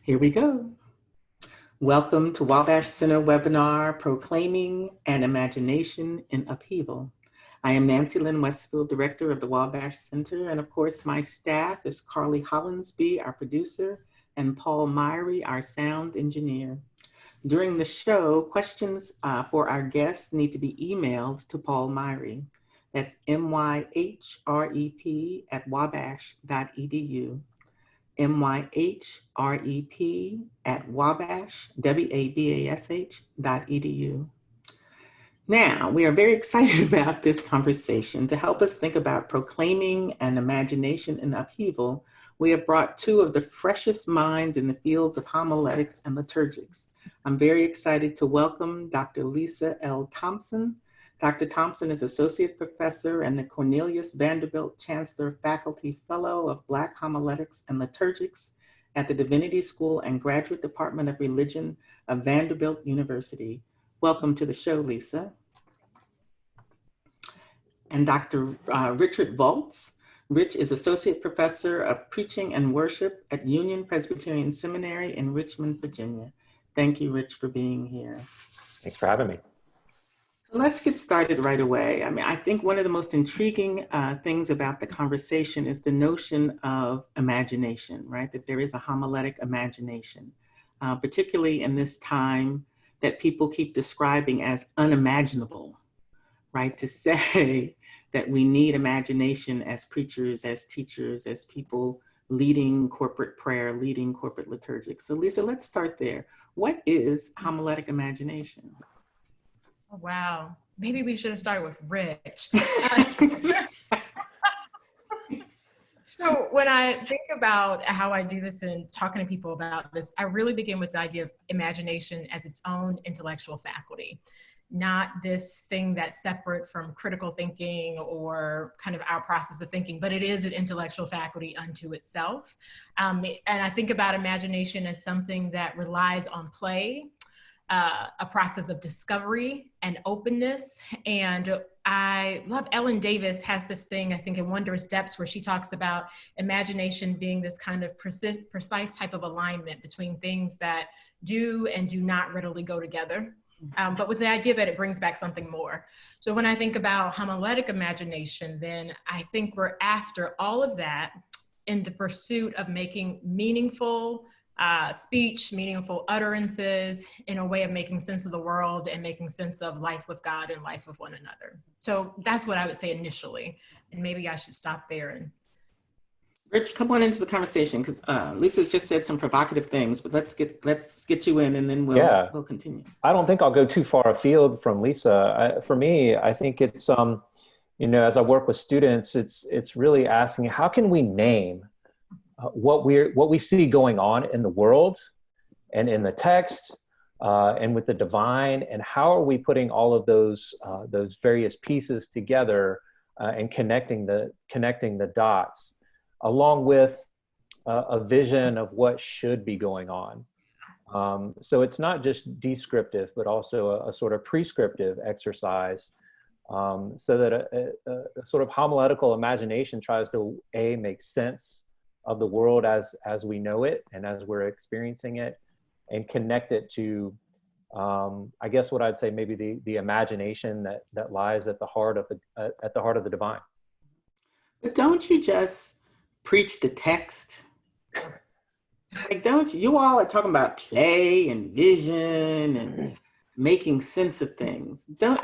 Here we go. Welcome to Wabash Center webinar, Proclaiming an Imagination in Upheaval. I am Nancy Lynne Westfield, Director of the Wabash Center, and of course my staff is Carly Hollinsby, our producer, and Paul Myrie, our sound engineer. During the show, questions for our guests need to be emailed to Paul Myrie. That's myhrep@wabash.edu. myhrep@wabash.edu. Now, we are very excited about this conversation. To help us think about proclaiming an imagination in upheaval, we have brought two of the freshest minds in the fields of homiletics and liturgics. I'm very excited to welcome Dr. Lisa L. Thompson. Dr. Thompson is Associate Professor and the Cornelius Vanderbilt Chancellor Faculty Fellow of Black Homiletics and Liturgics at the Divinity School and Graduate Department of Religion of Vanderbilt University. Welcome to the show, Lisa. And Dr. Richard Voelz. Rich is Associate Professor of Preaching and Worship at Union Presbyterian Seminary in Richmond, Virginia. Thank you, Rich, for being here. Thanks for having me. Let's get started right away. I think one of the most intriguing things about the conversation is the notion of imagination, right? That there is a homiletic imagination, particularly in this time that people keep describing as unimaginable, right? To say that we need imagination as preachers, as teachers, as people leading corporate prayer, leading corporate liturgics. So Lisa, let's start there. What is homiletic imagination? Wow, maybe we should have started with Rich. So when I think about how I do this and talking to people about this, I really begin with the idea of imagination as its own intellectual faculty, not this thing that's separate from critical thinking or kind of our process of thinking, but it is an intellectual faculty unto itself. And I think about imagination as something that relies on play, a process of discovery and openness. And I love Ellen Davis has this thing, I think in Wondrous Depths, where she talks about imagination being this kind of precise type of alignment between things that do and do not readily go together. But with the idea that it brings back something more. So when I think about homiletic imagination, then I think we're after all of that in the pursuit of making meaningful speech, meaningful utterances in a way of making sense of the world and making sense of life with God and life with one another. So that's what I would say initially. And maybe I should stop there. And Rich, come on into the conversation because Lisa's just said some provocative things, but let's get you in and then we'll continue. I don't think I'll go too far afield from Lisa. For me, I think it's, as I work with students, it's really asking, how can we name what we see going on in the world and in the text and with the divine, and how are we putting all of those various pieces together and connecting the dots, along with a vision of what should be going on. So it's not just descriptive, but also a sort of prescriptive exercise, so that a sort of homiletical imagination tries to make sense of the world as we know it and as we're experiencing it, and connect it to, I guess what I'd say maybe the imagination that lies at the heart of the divine. But don't you just preach the text? Like, don't you all are talking about play and vision and making sense of things. So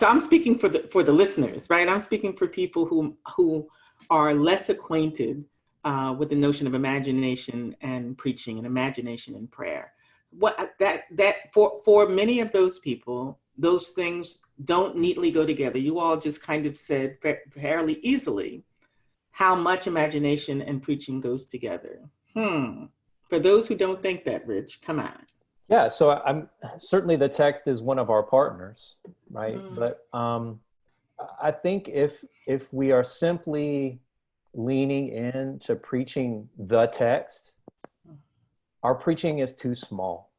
I'm speaking for the listeners, right? I'm speaking for people who are less acquainted with the notion of imagination and preaching and imagination and prayer. For many of those people, those things don't neatly go together. You all just kind of said fairly easily how much imagination and preaching goes together. For those who don't think that, Rich, come on. Yeah, so I'm certainly, the text is one of our partners, right? But I think if we are simply leaning into preaching the text, our preaching is too small.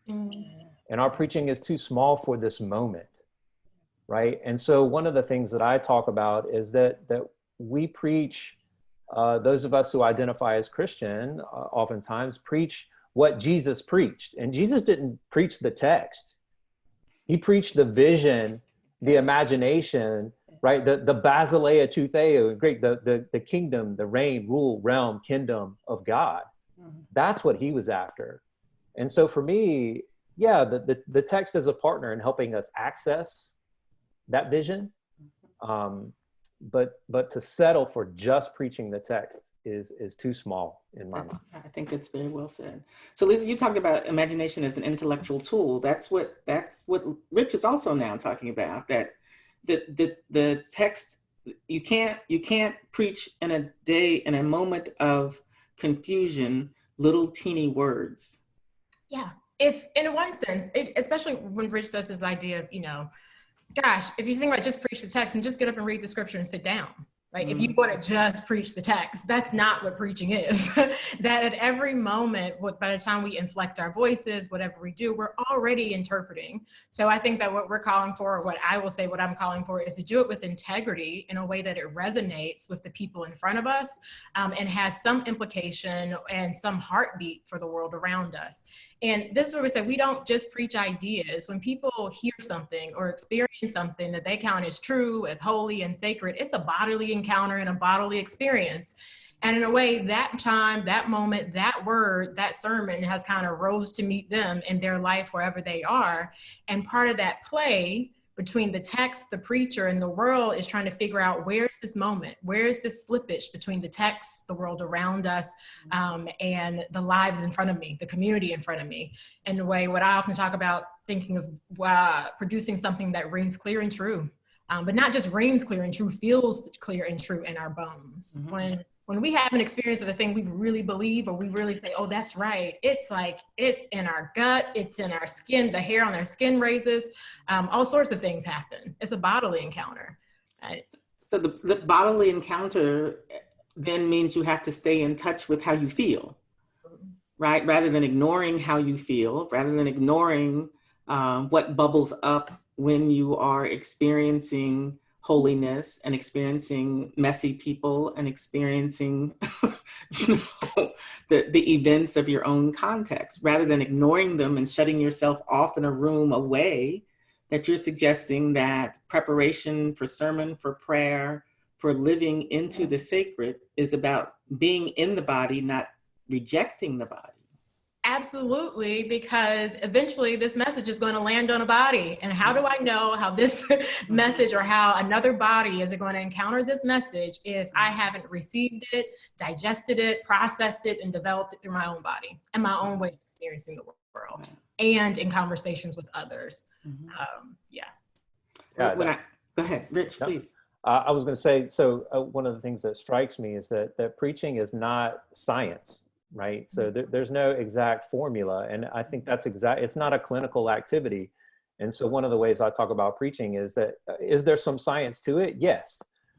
And our preaching is too small for this moment, right? And so one of the things that I talk about is that we preach, those of us who identify as Christian, oftentimes preach what Jesus preached. And Jesus didn't preach the text. He preached the vision, the imagination, right? The basileia tou theou, great, the kingdom, the reign, rule, realm, kingdom of God. That's what he was after. And so for me, yeah, the text is a partner in helping us access that vision. But to settle for just preaching the text is too small in my mind. I think that's very well said. So Lisa, you talked about imagination as an intellectual tool. That's what Rich is also now talking about, that the text, you can't preach in a day, in a moment of confusion, little teeny words. Yeah, if in one sense, especially when Rich says this idea of, gosh, if you think about just preach the text and just get up and read the scripture and sit down, right? If you want to just preach the text, that's not what preaching is. That at every moment, by the time we inflect our voices, whatever we do, we're already interpreting. So I think that what we're calling for, or what I will say, what I'm calling for, is to do it with integrity in a way that it resonates with the people in front of us, and has some implication and some heartbeat for the world around us. And this is where we say we don't just preach ideas. When people hear something or experience something that they count as true, as holy and sacred, it's a bodily encounter and a bodily experience. And in a way, that time, that moment, that word, that sermon has kind of rose to meet them in their life wherever they are. And part of that play between the text, the preacher, and the world is trying to figure out, where's this moment? Where's this slippage between the text, the world around us, and the lives in front of me, the community in front of me? In a way, what I often talk about, thinking of producing something that rings clear and true, but not just rings clear and true, feels clear and true in our bones. When we have an experience of a thing we really believe, or we really say, oh, that's right, it's like, it's in our gut, it's in our skin, the hair on our skin raises, all sorts of things happen. It's a bodily encounter. Right? So the bodily encounter then means you have to stay in touch with how you feel, right? Rather than ignoring how you feel, rather than ignoring what bubbles up when you are experiencing holiness and experiencing messy people and experiencing the events of your own context, rather than ignoring them and shutting yourself off in a room away, that you're suggesting that preparation for sermon, for prayer, for living into the sacred is about being in the body, not rejecting the body. Absolutely, because eventually this message is going to land on a body. And how do I know how this message, or how another body is going to encounter this message, if I haven't received it, digested it, processed it, and developed it through my own body and my own way of experiencing the world, and in conversations with others? Go ahead, Rich, please. I was going to say, so one of the things that strikes me is that preaching is not science. Right. So there's no exact formula. And I think that's it's not a clinical activity. And so one of the ways I talk about preaching is that, is there some science to it? Yes.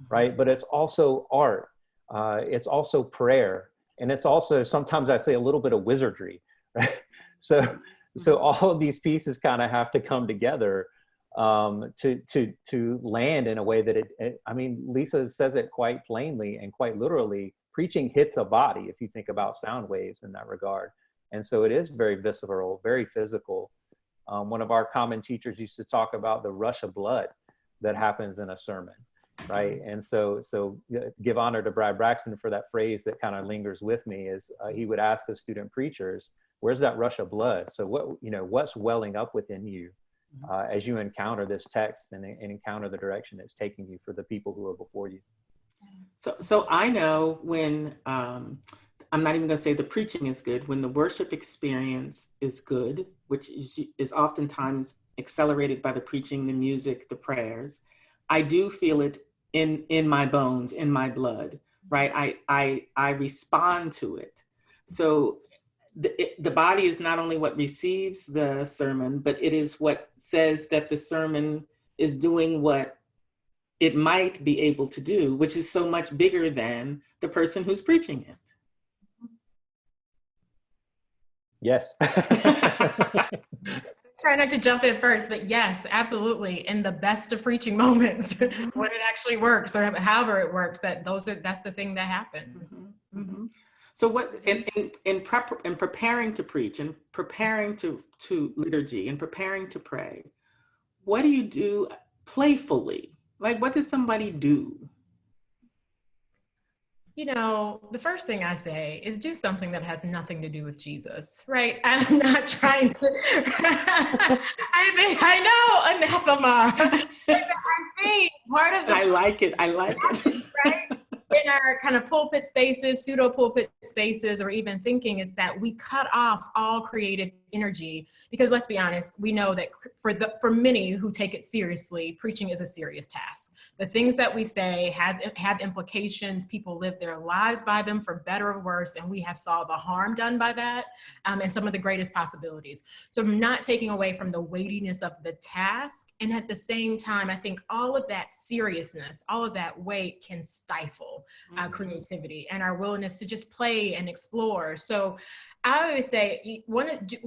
Right. But it's also art. It's also prayer. And it's also, sometimes I say, a little bit of wizardry. Right. So all of these pieces kind of have to come together to land in a way that I mean, Lisa says it quite plainly and quite literally. Preaching hits a body, if you think about sound waves in that regard. And so it is very visceral, very physical. One of our common teachers used to talk about the rush of blood that happens in a sermon, right? And so give honor to Brad Braxton for that phrase that kind of lingers with me, is he would ask us student preachers, where's that rush of blood? So what's welling up within you as you encounter this text and encounter the direction it's taking you for the people who are before you? So I know when, I'm not even going to say the preaching is good, when the worship experience is good, which is oftentimes accelerated by the preaching, the music, the prayers, I do feel it in my bones, in my blood, right? I respond to it. So the body is not only what receives the sermon, but it is what says that the sermon is doing what it might be able to do, which is so much bigger than the person who's preaching it. Yes. Try not to jump in first, but yes, absolutely. In the best of preaching moments, when it actually works, or however it works, that's the thing that happens. So what in preparing to preach and preparing to liturgy and preparing to pray, what do you do playfully? Like, what does somebody do? You know, the first thing I say is do something that has nothing to do with Jesus, right? I'm not trying to, I know, anathema. I think part of the— I like it, right? In our kind of pulpit spaces, pseudo pulpit spaces, or even thinking, is that we cut off all creative energy, because let's be honest, we know that for many who take it seriously, preaching is a serious task. The things that we say have implications. People live their lives by them, for better or worse, and we have saw the harm done by that, and some of the greatest possibilities. So I'm not taking away from the weightiness of the task, and at the same time, I think all of that seriousness, all of that weight can stifle creativity and our willingness to just play and explore. So I always say,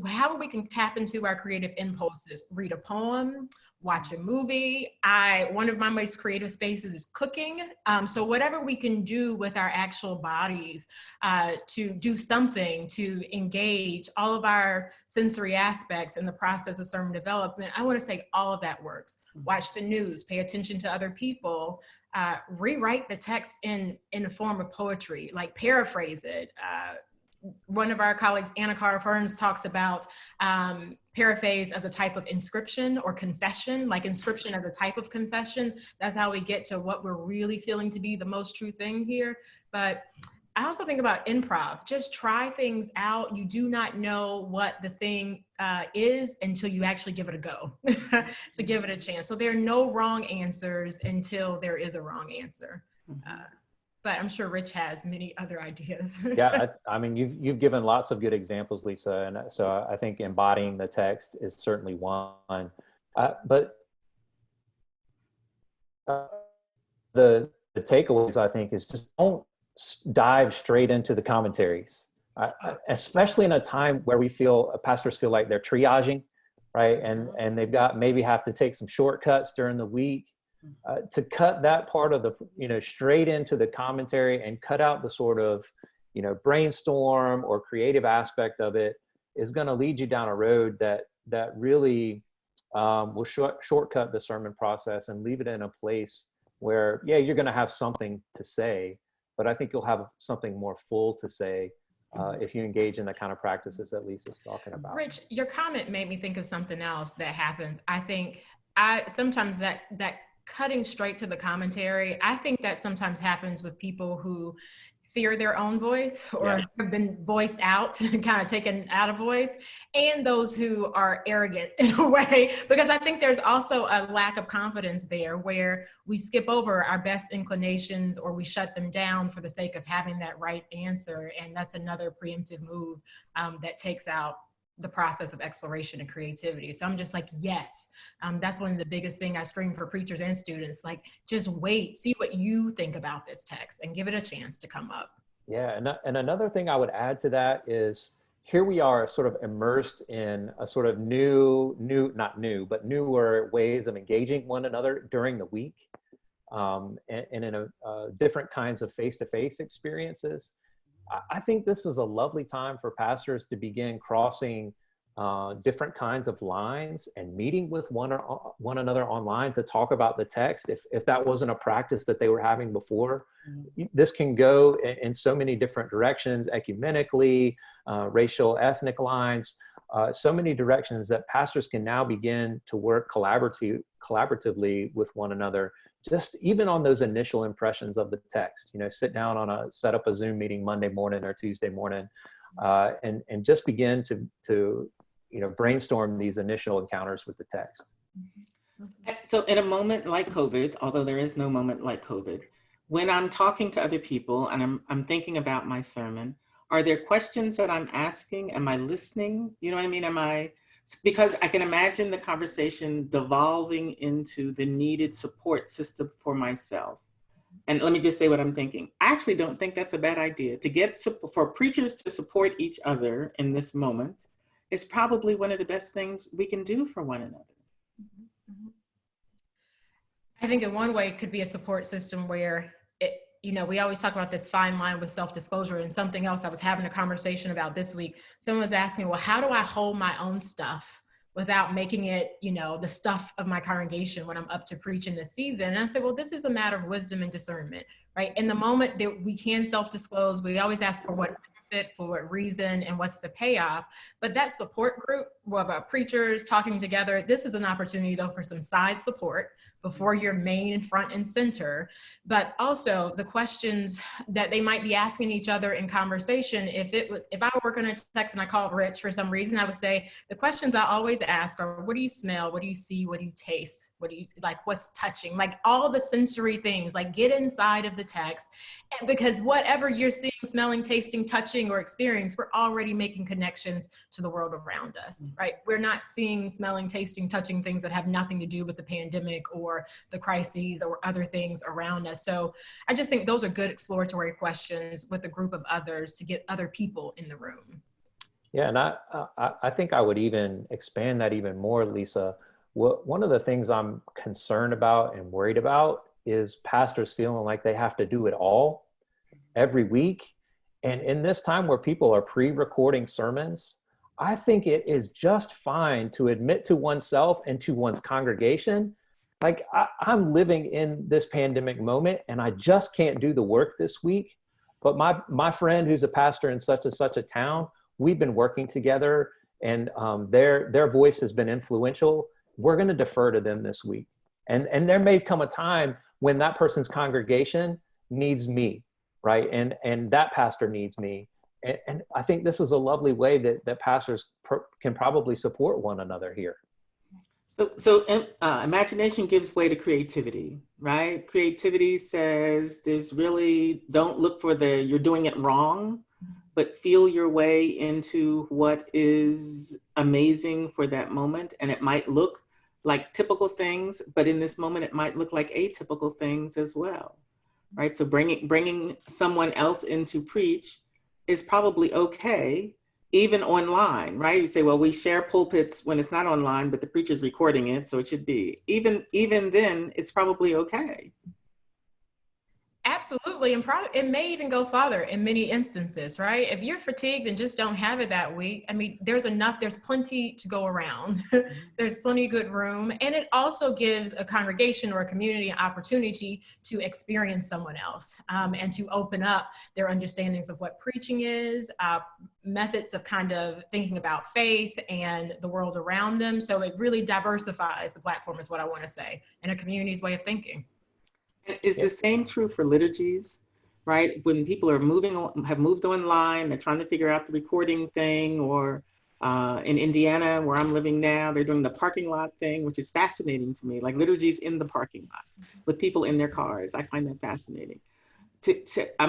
how we can tap into our creative impulses: read a poem, watch a movie. One of my most creative spaces is cooking. So whatever we can do with our actual bodies to do something to engage all of our sensory aspects in the process of sermon development, I want to say all of that works. Watch the news, pay attention to other people, rewrite the text in the form of poetry, like paraphrase it. One of our colleagues, Anna Carter Ferns, talks about paraphrase as a type of inscription or confession, like inscription as a type of confession. That's how we get to what we're really feeling to be the most true thing here. But I also think about improv. Just try things out. You do not know what the thing is until you actually give it a go, to give it a chance. So there are no wrong answers until there is a wrong answer. But I'm sure Rich has many other ideas. Yeah, I mean, you've given lots of good examples, Lisa, and so I think embodying the text is certainly one. But the takeaways, I think, is just don't dive straight into the commentaries, especially in a time where pastors feel like they're triaging, right? And they've got maybe have to take some shortcuts during the week. To cut that part of straight into the commentary and cut out the sort of, brainstorm or creative aspect of it is going to lead you down a road that really will shortcut the sermon process and leave it in a place where, yeah, you're going to have something to say, but I think you'll have something more full to say if you engage in the kind of practices that Lisa's talking about. Rich, your comment made me think of something else that happens. I think sometimes that cutting straight to the commentary, I think that sometimes happens with people who fear their own voice or have been voiced out, kind of taken out of voice, and those who are arrogant in a way, because I think there's also a lack of confidence there where we skip over our best inclinations or we shut them down for the sake of having that right answer. And that's another preemptive move that takes out the process of exploration and creativity. So I'm just like, yes, that's one of the biggest things I scream for preachers and students, like, just wait, see what you think about this text and give it a chance to come up. Yeah, and another thing I would add to that is, here we are sort of immersed in a sort of not new, but newer ways of engaging one another during the week, and in different kinds of face-to-face experiences. I think this is a lovely time for pastors to begin crossing different kinds of lines and meeting with one another online to talk about the text. If that wasn't a practice that they were having before, this can go in so many different directions, ecumenically, racial, ethnic lines, so many directions that pastors can now begin to work collaboratively with one another, just even on those initial impressions of the text. Set up a Zoom meeting Monday morning or Tuesday morning, and just begin to brainstorm these initial encounters with the text. So in a moment like COVID, although there is no moment like COVID, when I'm talking to other people and I'm thinking about my sermon, are there questions that I'm asking? Am I listening? You know what I mean? Because I can imagine the conversation devolving into the needed support system for myself. And let me just say what I'm thinking. I actually don't think that's a bad idea. For preachers to support each other in this moment is probably one of the best things we can do for one another. I think in one way it could be a support system where you know, we always talk about this fine line with self-disclosure, and something else I was having a conversation about this week. Someone was asking, well, how do I hold my own stuff without making it, you know, the stuff of my congregation when I'm up to preach in this season? And I said, well, this is a matter of wisdom and discernment, right? In the moment that we can self-disclose, we always ask for what benefit, for what reason, and what's the payoff. But that support group of preachers talking together, this is an opportunity though for some side support before your main front and center. But also the questions that they might be asking each other in conversation. If I were working on a text and I called Rich for some reason, I would say the questions I always ask are, what do you smell? What do you see? What do you taste? What do you like? What's touching? Like all the sensory things, like get inside of the text. And because whatever you're seeing, smelling, tasting, touching, or experiencing, we're already making connections to the world around us, right? We're not seeing, smelling, tasting, touching things that have nothing to do with the pandemic or the crises or other things around us. So I just think those are good exploratory questions with a group of others to get other people in the room. Yeah, and I think I would even expand that even more, Lisa. One of the things I'm concerned about and worried about is pastors feeling like they have to do it all every week. And in this time where people are pre-recording sermons, I think it is just fine to admit to oneself and to one's congregation, like I'm living in this pandemic moment and I just can't do the work this week. But my friend who's a pastor in such a town, we've been working together and their voice has been influential. We're going to defer to them this week. And there may come a time when that person's congregation needs me, right? And that pastor needs me. And I think this is a lovely way that pastors can probably support one another here. So imagination gives way to creativity, right? Creativity says there's really, don't look for you're doing it wrong, but feel your way into what is amazing for that moment. And it might look like typical things, but in this moment, it might look like atypical things as well, right? So bringing someone else in to preach is probably okay, even online, right? You say, well, we share pulpits when it's not online, but the preacher's recording it, so it should be. Even then, it's probably okay. Absolutely, and it may even go farther in many instances, right? If you're fatigued and just don't have it that week, I mean, there's plenty to go around. There's plenty of good room. And it also gives a congregation or a community an opportunity to experience someone else and to open up their understandings of what preaching is, methods of kind of thinking about faith and the world around them. So it really diversifies the platform is what I want to say, and a community's way of thinking. Is the same true for liturgies, right? When people are have moved online, they're trying to figure out the recording thing, or in Indiana, where I'm living now, they're doing the parking lot thing, which is fascinating to me, like liturgies in the parking lot with people in their cars. I find that fascinating.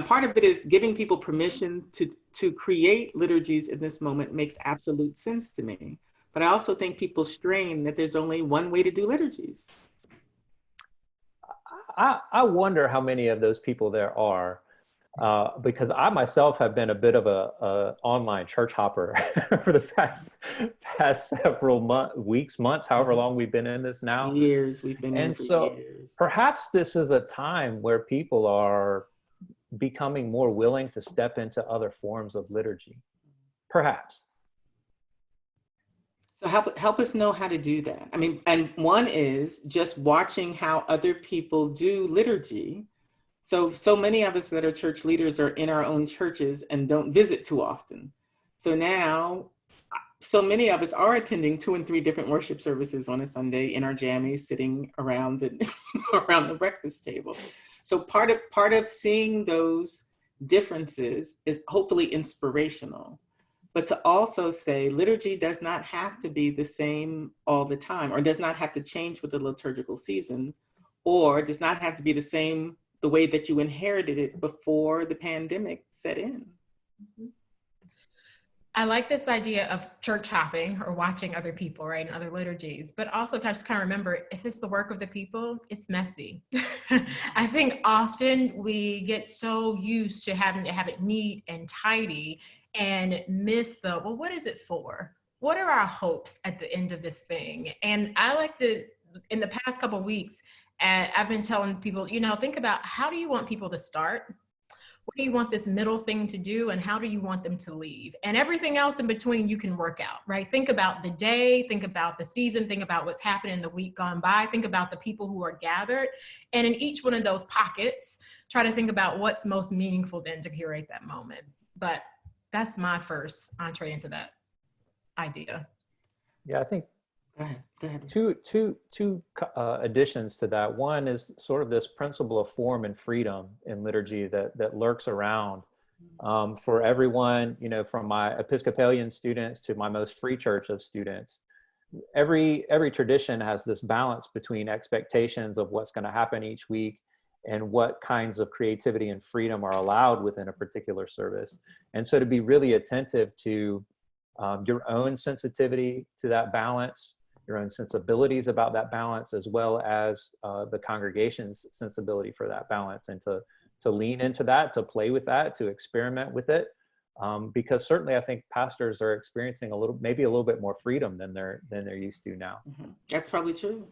Part of it is giving people permission to create liturgies in this moment makes absolute sense to me. But I also think people strain that there's only one way to do liturgies. I wonder how many of those people there are, because I myself have been a bit of a online church hopper for the past several months, however long we've been in this now. Years, we've been in for years. And so perhaps this is a time where people are becoming more willing to step into other forms of liturgy, perhaps. So help us know how to do that. I mean, and one is just watching how other people do liturgy. So many of us that are church leaders are in our own churches and don't visit too often. So now, so many of us are attending 2 and 3 different worship services on a Sunday in our jammies, sitting around around the breakfast table. So part of seeing those differences is hopefully inspirational. But to also say liturgy does not have to be the same all the time, or does not have to change with the liturgical season, or does not have to be the same the way that you inherited it before the pandemic set in. I like this idea of church hopping or watching other people, right, and other liturgies, but also just kind of remember, if it's the work of the people, it's messy. I think often we get so used to having to have it neat and tidy and miss well, what is it for? What are our hopes at the end of this thing? And I like to, in the past couple of weeks, And I've been telling people, you know, think about, how do you want people to start? What do you want this middle thing to do? And how do you want them to leave? And everything else in between you can work out, right? Think about the day, think about the season, think about what's happened in the week gone by, think about the people who are gathered. And in each one of those pockets, try to think about what's most meaningful then to curate that moment. But that's my first entree into that idea. Yeah, I think Go ahead. two additions to that. One is sort of this principle of form and freedom in liturgy that lurks around for everyone, you know, from my Episcopalian students to my most free church of students. Every tradition has this balance between expectations of what's going to happen each week and what kinds of creativity and freedom are allowed within a particular service. And so to be really attentive to your own sensitivity to that balance, your own sensibilities about that balance, as well as the congregation's sensibility for that balance, and to lean into that, to play with that, to experiment with it. Because certainly I think pastors are experiencing maybe a little bit more freedom than they're used to now. Mm-hmm. That's probably true.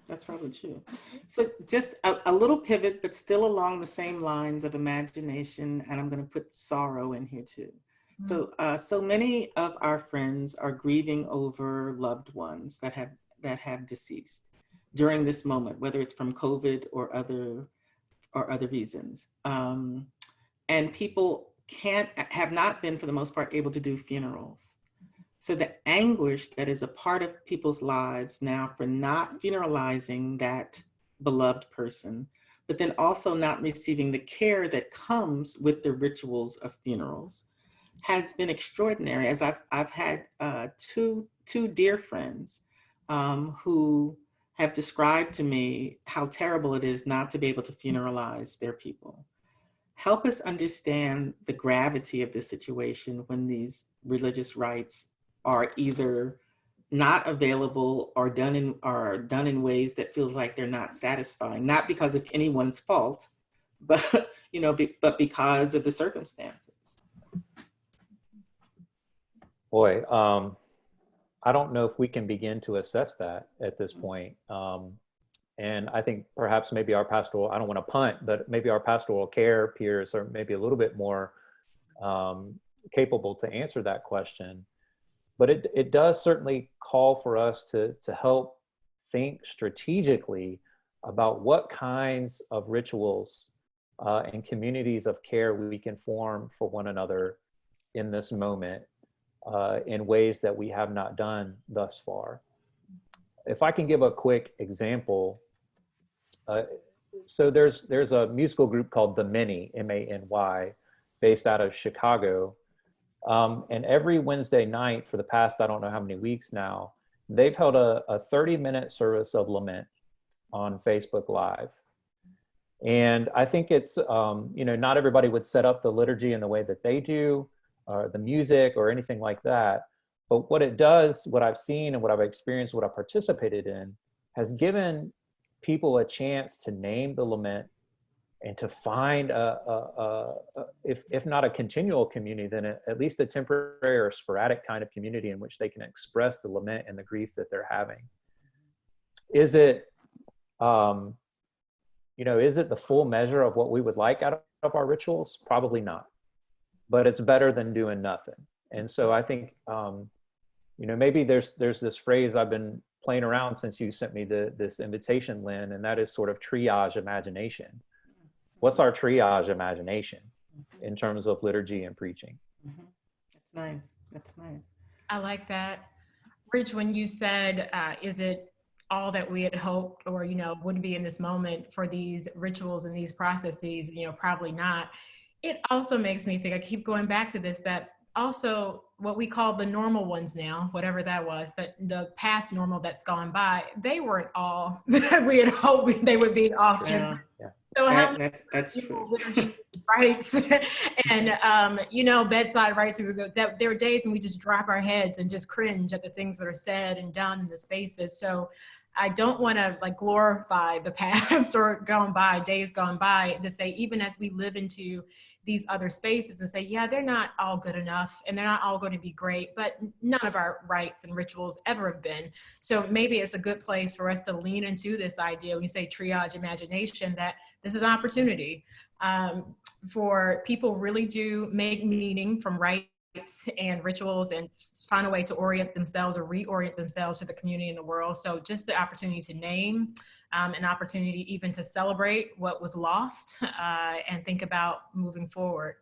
So just a little pivot, but still along the same lines of imagination, and I'm going to put sorrow in here too. Mm-hmm. So many of our friends are grieving over loved ones that have deceased during this moment, whether it's from COVID or other reasons, and people have not been, for the most part, able to do funerals. So the anguish that is a part of people's lives now for not funeralizing that beloved person, but then also not receiving the care that comes with the rituals of funerals, has been extraordinary. As I've had two dear friends who have described to me how terrible it is not to be able to funeralize their people. Help us understand the gravity of the situation when these religious rites are either not available or done in ways that feels like they're not satisfying, not because of anyone's fault, but but because of the circumstances. Boy, I don't know if we can begin to assess that at this point. And I think perhaps maybe our pastoral, I don't want to punt, but maybe our pastoral care peers are maybe a little bit more capable to answer that question. But it does certainly call for us to help think strategically about what kinds of rituals and communities of care we can form for one another in this moment in ways that we have not done thus far. If I can give a quick example, so there's a musical group called The Many, M-A-N-Y, based out of Chicago. And every Wednesday night for the past, I don't know how many weeks now, they've held a 30-minute service of lament on Facebook Live. And I think it's, not everybody would set up the liturgy in the way that they do, or the music or anything like that. But what it does, what I've seen and what I've experienced, what I've participated in, has given people a chance to name the lament and to find if not a continual community, then at least a temporary or sporadic kind of community in which they can express the lament and the grief that they're having. Is it, is it the full measure of what we would like out of our rituals? Probably not, but it's better than doing nothing. And so I think, maybe there's this phrase I've been playing around since you sent me this invitation, Lynn, and that is sort of triage imagination. What's our triage imagination in terms of liturgy and preaching? Mm-hmm. That's nice. I like that. Rich, when you said, is it all that we had hoped or, would be in this moment for these rituals and these processes, probably not. It also makes me think, I keep going back to this, that also what we call the normal ones now, whatever that was, that the past normal that's gone by, they weren't all that we had hoped they would be often. Yeah. So that's true. Rights and bedside rights. There were days when we just drop our heads and just cringe at the things that are said and done in the spaces. So I don't want to like glorify the past or days gone by, to say, even as we live into these other spaces and say, yeah, they're not all good enough and they're not all going to be great, but none of our rites and rituals ever have been. So maybe it's a good place for us to lean into this idea when you say triage imagination, that this is an opportunity for people really do make meaning from rites and rituals and find a way to orient themselves or reorient themselves to the community and the world. So just the opportunity to name, an opportunity even to celebrate what was lost and think about moving forward.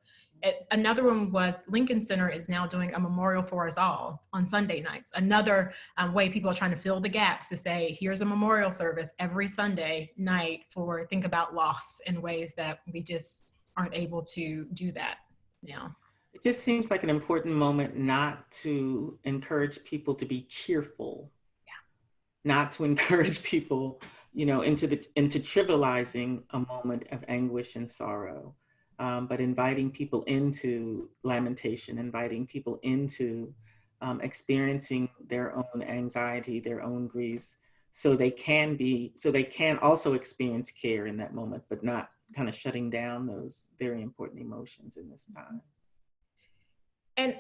Another one was Lincoln Center is now doing a memorial for us all on Sunday nights. Another way people are trying to fill the gaps to say, here's a memorial service every Sunday night for think about loss in ways that we just aren't able to do that now. It just seems like an important moment not to encourage people to be cheerful, not to encourage people, into trivializing a moment of anguish and sorrow, but inviting people into lamentation, inviting people into experiencing their own anxiety, their own griefs, so they can also experience care in that moment, but not kind of shutting down those very important emotions in this time. And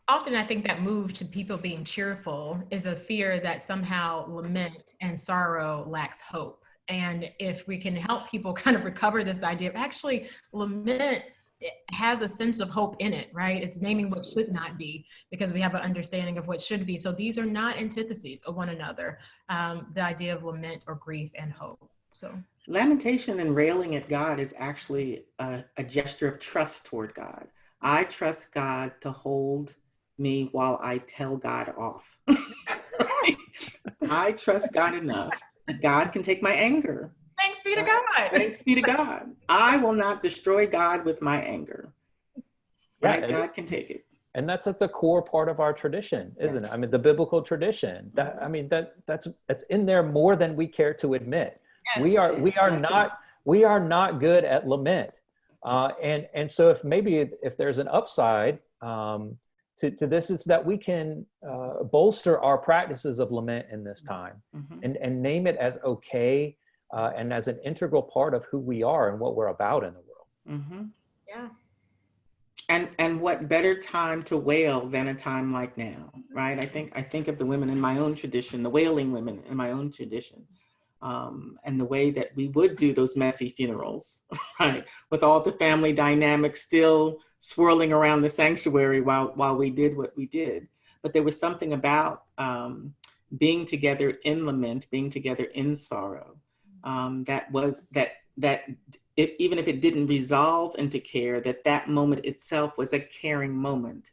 often I think that move to people being cheerful is a fear that somehow lament and sorrow lacks hope. And if we can help people kind of recover this idea of actually lament has a sense of hope in it, right? It's naming what should not be because we have an understanding of what should be. So these are not antitheses of one another, the idea of lament or grief and hope. So lamentation and railing at God is actually a gesture of trust toward God. I trust God to hold me while I tell God off. Right? I trust God enough that God can take my anger. Thanks be to God. Thanks be to God. I will not destroy God with my anger. Right? Yeah, God can take it. And that's at the core part of our tradition, isn't it? I mean, the biblical tradition. That's in there more than we care to admit. Yes. We are not good at lament. And so if there's an upside to this, it's that we can bolster our practices of lament in this time, and name it as okay and as an integral part of who we are and what we're about in the world. Yeah. And what better time to wail than a time like now, right? I think of the women in my own tradition, the wailing women in my own tradition. And the way that we would do those messy funerals, right? With all the family dynamics still swirling around the sanctuary while we did what we did. But there was something about being together in lament, being together in sorrow, even if it didn't resolve into care, that moment itself was a caring moment,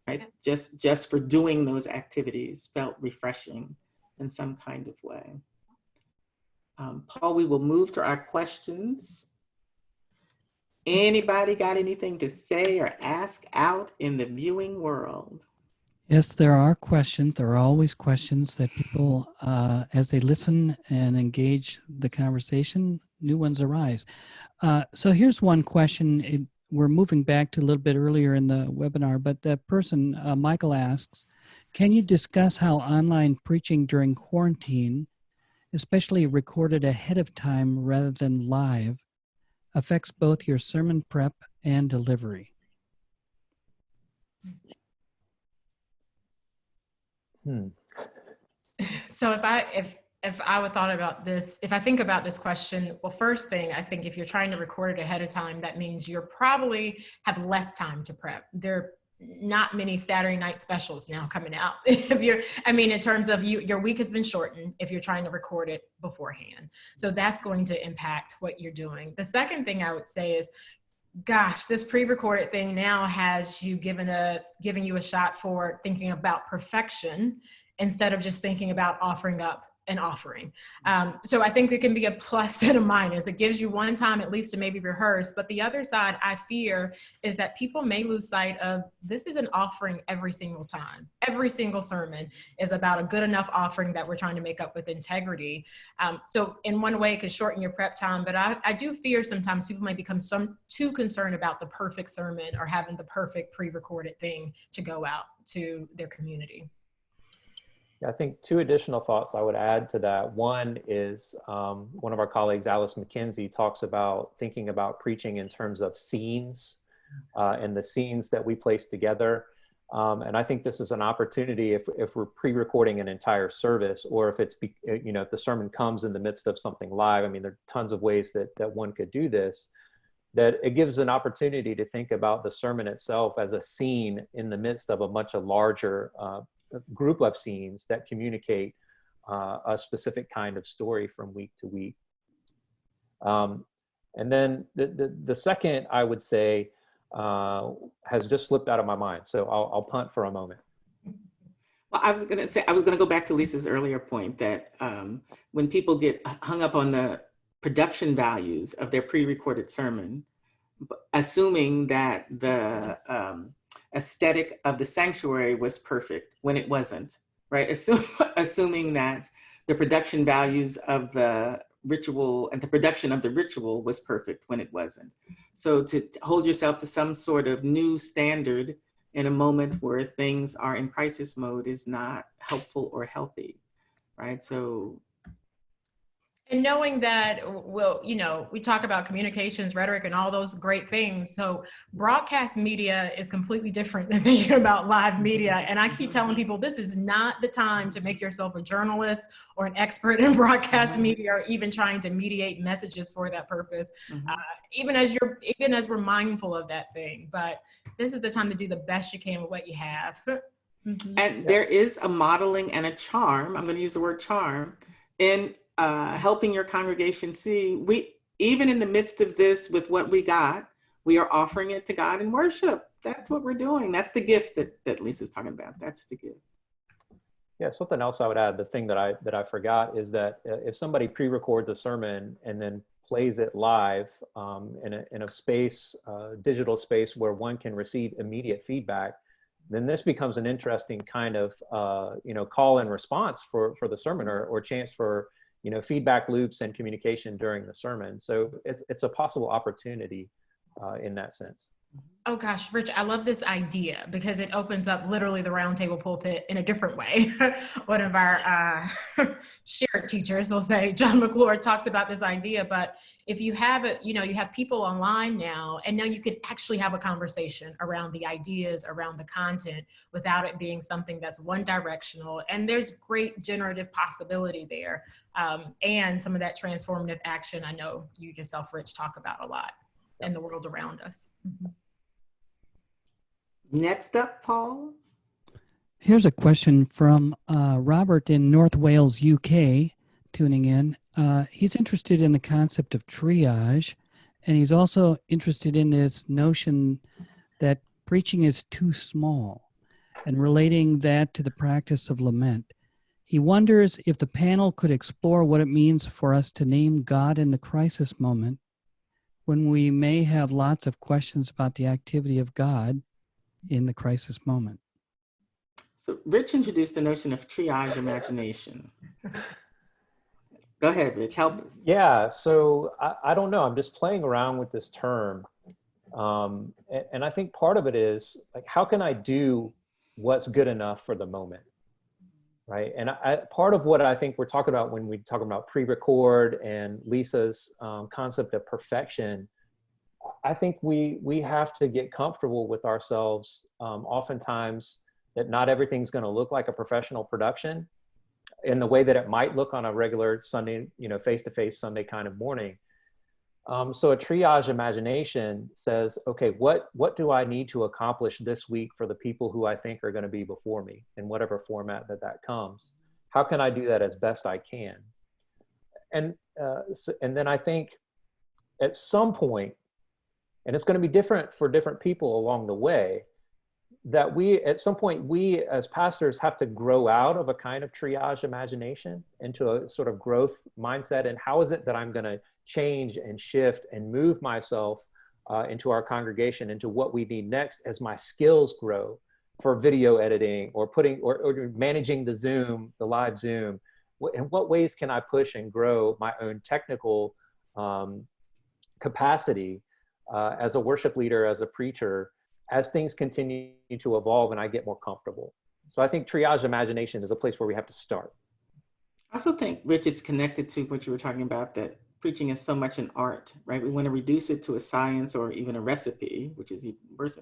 right? Just for doing those activities felt refreshing in some kind of way. Paul, we will move to our questions. Anybody got anything to say or ask out in the viewing world? Yes, there are questions. There are always questions that people, as they listen and engage the conversation, new ones arise. So here's one question. We're moving back to a little bit earlier in the webinar, but the person, Michael, asks, can you discuss how online preaching during quarantine, especially recorded ahead of time rather than live, affects both your sermon prep and delivery? So if I would thought about this, if I think about this question, well, first thing, I think if you're trying to record it ahead of time, that means you're probably have less time to prep. There are not many Saturday night specials now coming out. In terms of your week has been shortened if you're trying to record it beforehand. So that's going to impact what you're doing. The second thing I would say is, gosh, this pre-recorded thing now has you giving you a shot for thinking about perfection instead of just thinking about offering up an offering. So I think it can be a plus and a minus. It gives you one time at least to maybe rehearse, but the other side I fear is that people may lose sight of this is an offering every single time. Every single sermon is about a good enough offering that we're trying to make up with integrity. So in one way it could shorten your prep time, but I do fear sometimes people may become too concerned about the perfect sermon or having the perfect pre-recorded thing to go out to their community. I think two additional thoughts I would add to that. One is one of our colleagues, Alice McKenzie, talks about thinking about preaching in terms of scenes and the scenes that we place together. And I think this is an opportunity if we're pre-recording an entire service, or if it's, if the sermon comes in the midst of something live. I mean, there are tons of ways that one could do this, that it gives an opportunity to think about the sermon itself as a scene in the midst of a much larger group of scenes that communicate a specific kind of story from week to week. And then the second, I would say, has just slipped out of my mind. So I'll punt for a moment. Well, I was going to go back to Lisa's earlier point that when people get hung up on the production values of their pre-recorded sermon, assuming that the aesthetic of the sanctuary was perfect when it wasn't, right? Assuming that the production values of the ritual and the production of the ritual was perfect when it wasn't. So to hold yourself to some sort of new standard in a moment where things are in crisis mode is not helpful or healthy, right? So. And knowing that, we talk about communications, rhetoric, and all those great things. So broadcast media is completely different than thinking about live media. And I keep telling people, this is not the time to make yourself a journalist or an expert in broadcast media, or even trying to mediate messages for that purpose, even as we're mindful of that thing. But this is the time to do the best you can with what you have. And there is a modeling and a charm, I'm going to use the word charm, in helping your congregation see, even in the midst of this, with what we got, we are offering it to God in worship. That's what we're doing. That's the gift that Lisa's talking about. That's the gift. Yeah, something else I would add, the thing that I forgot is that if somebody pre-records a sermon and then plays it live in a space, digital space where one can receive immediate feedback, then this becomes an interesting kind of call and response for the sermon, or chance for feedback loops and communication during the sermon. So it's a possible opportunity in that sense. Oh gosh, Rich, I love this idea because it opens up literally the round table pulpit in a different way. One of our shared teachers will say, John McClure, talks about this idea, but if you have you have people online now, and now you can actually have a conversation around the ideas, around the content, without it being something that's one directional. And there's great generative possibility there. And some of that transformative action, I know you yourself, Rich, talk about a lot in the world around us. Next up, Paul. Here's a question from Robert in North Wales, UK, tuning in. He's interested in the concept of triage, and he's also interested in this notion that preaching is too small, and relating that to the practice of lament. He wonders if the panel could explore what it means for us to name God in the crisis moment, when we may have lots of questions about the activity of God in the crisis moment. So Rich introduced the notion of triage imagination. Go ahead, Rich, help us. Yeah, so I don't know, I'm just playing around with this term. And I think part of it is, like, how can I do what's good enough for the moment, right? And part of what I think we're talking about when we talk about pre-record and Lisa's concept of perfection, I think we have to get comfortable with ourselves oftentimes that not everything's going to look like a professional production in the way that it might look on a regular Sunday, face-to-face Sunday kind of morning. So a triage imagination says, okay, what do I need to accomplish this week for the people who I think are going to be before me in whatever format that comes? How can I do that as best I can? And then I think at some point, and it's going to be different for different people along the way, that at some point, we as pastors have to grow out of a kind of triage imagination into a sort of growth mindset. And how is it that I'm going to change and shift and move myself into our congregation, into what we need next as my skills grow for video editing or managing the live Zoom? In what ways can I push and grow my own technical capacity as a worship leader, as a preacher, as things continue to evolve and I get more comfortable? So I think triage imagination is a place where we have to start. I also think, Rich, it's connected to what you were talking about, that preaching is so much an art, right? We want to reduce it to a science or even a recipe, which is even worse.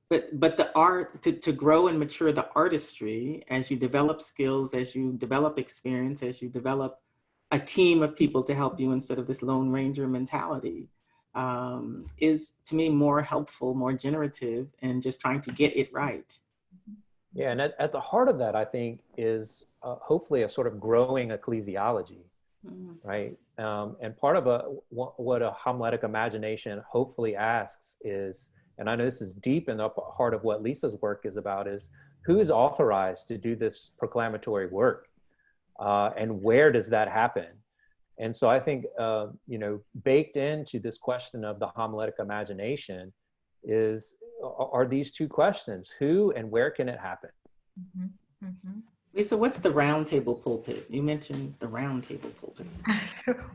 But the art, to grow and mature the artistry, as you develop skills, as you develop experience, as you develop a team of people to help you instead of this Lone Ranger mentality, is to me more helpful, more generative, and just trying to get it right. Yeah, and at the heart of that, I think, is hopefully a sort of growing ecclesiology, right? And part of what a homiletic imagination hopefully asks is, and I know this is deep in the heart of what Lisa's work is about, is who is authorized to do this proclamatory work, and where does that happen? And so I think, you know, baked into this question of the homiletic imagination are these two questions: who and where can it happen? Mm-hmm. Mm-hmm. Lisa, what's the round table pulpit? You mentioned the round table pulpit.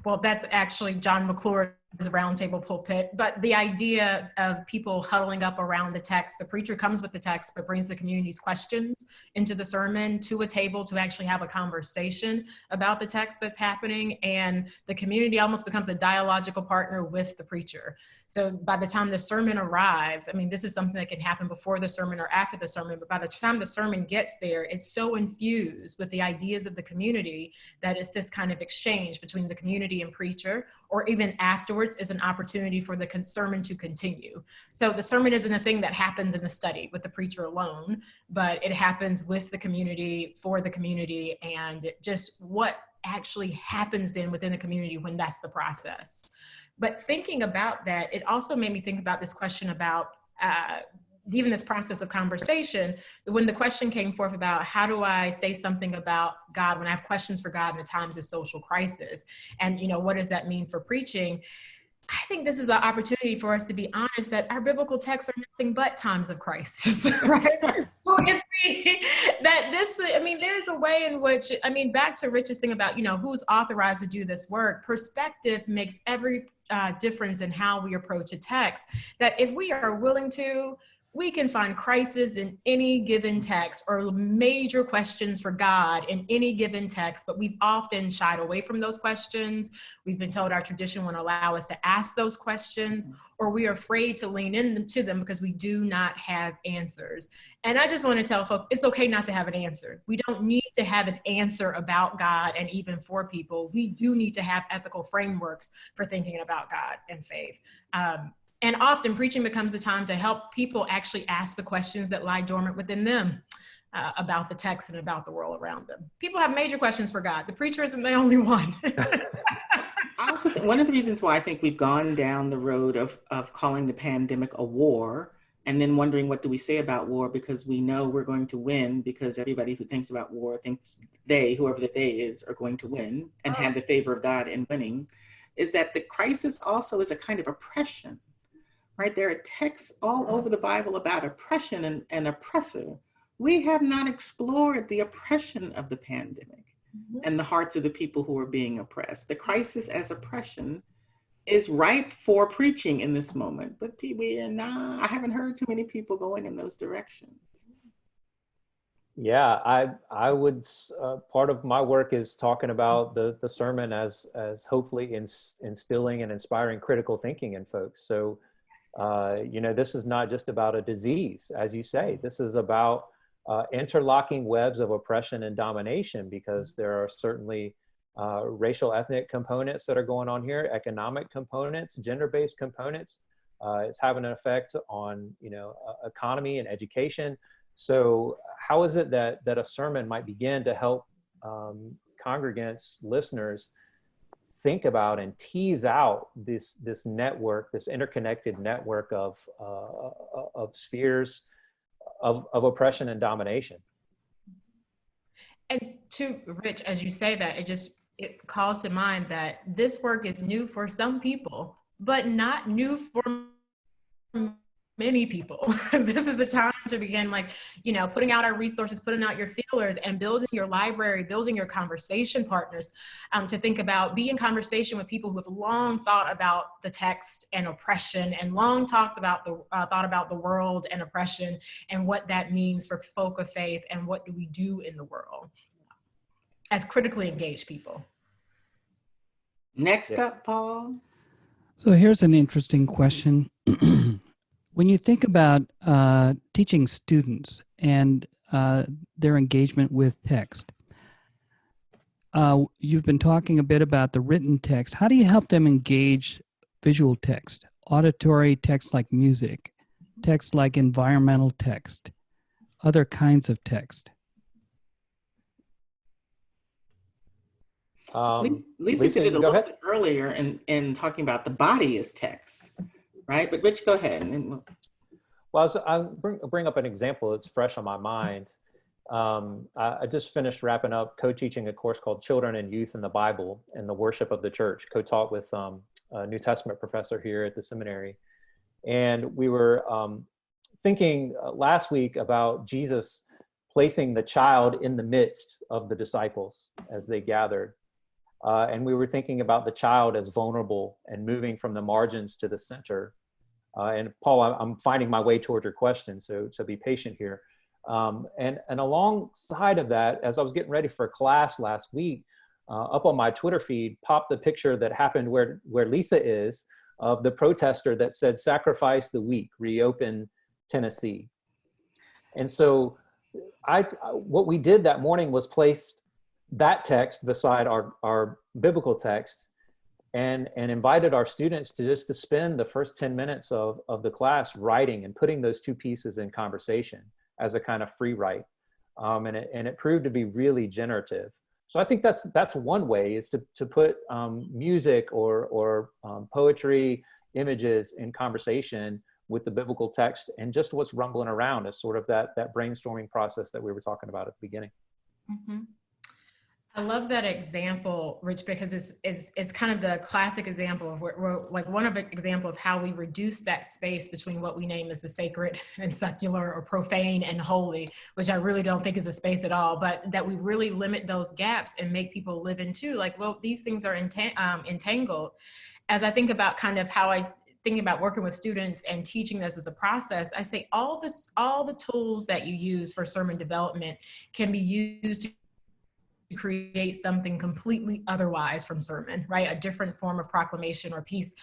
Well, that's actually John McClure's round table pulpit, but the idea of people huddling up around the text, the preacher comes with the text, but brings the community's questions into the sermon to a table to actually have a conversation about the text that's happening. And the community almost becomes a dialogical partner with the preacher. So by the time the sermon arrives, I mean, this is something that can happen before the sermon or after the sermon, but by the time the sermon gets there, it's so infused with the ideas of the community that it's this kind of exchange between the community and preacher, or even afterwards is an opportunity for the sermon to continue. So the sermon isn't a thing that happens in the study with the preacher alone, but it happens with the community, for the community, and just what actually happens then within the community when that's the process. But thinking about that, it also made me think about this question about even this process of conversation, when the question came forth about how do I say something about God when I have questions for God in the times of social crisis? And, you know, what does that mean for preaching? I think this is an opportunity for us to be honest that our biblical texts are nothing but times of crisis, right? So there's a way in which, I mean, back to Rich's thing about, you know, who's authorized to do this work, perspective makes every difference in how we approach a text. That if we are willing to, we can find crisis in any given text or major questions for God in any given text, but we've often shied away from those questions. We've been told our tradition won't allow us to ask those questions, or we are afraid to lean into them because we do not have answers. And I just want to tell folks, it's okay not to have an answer. We don't need to have an answer about God, and even for people, we do need to have ethical frameworks for thinking about God and faith. And often preaching becomes the time to help people actually ask the questions that lie dormant within them about the text and about the world around them. People have major questions for God. The preacher isn't the only one. I also think one of the reasons why I think we've gone down the road of calling the pandemic a war, and then wondering what do we say about war, because we know we're going to win, because everybody who thinks about war thinks whoever the they is, are going to win and have the favor of God in winning, is that the crisis also is a kind of oppression. Right, there are texts all over the Bible about oppression and oppressor. We have not explored the oppression of the pandemic and the hearts of the people who are being oppressed. The crisis as oppression is ripe for preaching in this moment, but I haven't heard too many people going in those directions. Yeah, I would, part of my work is talking about the sermon as hopefully instilling and inspiring critical thinking in folks. So, you know, this is not just about a disease, as you say. This is about interlocking webs of oppression and domination, because there are certainly racial, ethnic components that are going on here, economic components, gender-based components. It's having an effect on, you know, economy and education. So how is it that a sermon might begin to help congregants, listeners, think about and tease out this network, this interconnected network of spheres of oppression and domination? And to Rich, as you say that, it calls to mind that this work is new for some people, but not new for many people. This is a time to begin, like, you know, putting out our resources, putting out your feelers, and building your library, building your conversation partners, to think about, be in conversation with people who have long thought about the text and oppression, and long thought about the world and oppression, and what that means for folk of faith, and what do we do in the world as critically engaged people. Next up, Paul. So here's an interesting question. When you think about teaching students and their engagement with text, you've been talking a bit about the written text. How do you help them engage visual text, auditory text like music, text like environmental text, other kinds of text? Lisa did it a little bit earlier in talking about the body as text, right? But Rich, go ahead. Well, I'll bring up an example that's fresh on my mind. I just finished wrapping up co-teaching a course called Children and Youth in the Bible and the Worship of the Church, co-taught with a New Testament professor here at the seminary. And we were thinking last week about Jesus placing the child in the midst of the disciples as they gathered. And we were thinking about the child as vulnerable and moving from the margins to the center. And Paul, I'm finding my way toward your question, so be patient here. And alongside of that, as I was getting ready for class last week, up on my Twitter feed popped the picture that happened where Lisa is, of the protester that said, "Sacrifice the weak, reopen Tennessee." And so what we did that morning was place that text beside our biblical text, and invited our students to spend the first 10 minutes of the class writing and putting those two pieces in conversation as a kind of free write. And it proved to be really generative. So I think that's one way, is to put music or poetry, images in conversation with the biblical text, and just what's rumbling around is sort of that brainstorming process that we were talking about at the beginning. Mm-hmm. I love that example, Rich, because it's kind of the classic example of example of how we reduce that space between what we name as the sacred and secular, or profane and holy, which I really don't think is a space at all, but that we really limit those gaps and make people live into, like, well, these things are entangled. As I think about kind of how I think about working with students and teaching this as a process, I say all the tools that you use for sermon development can be used to create something completely otherwise from sermon, right? A different form of proclamation or piece,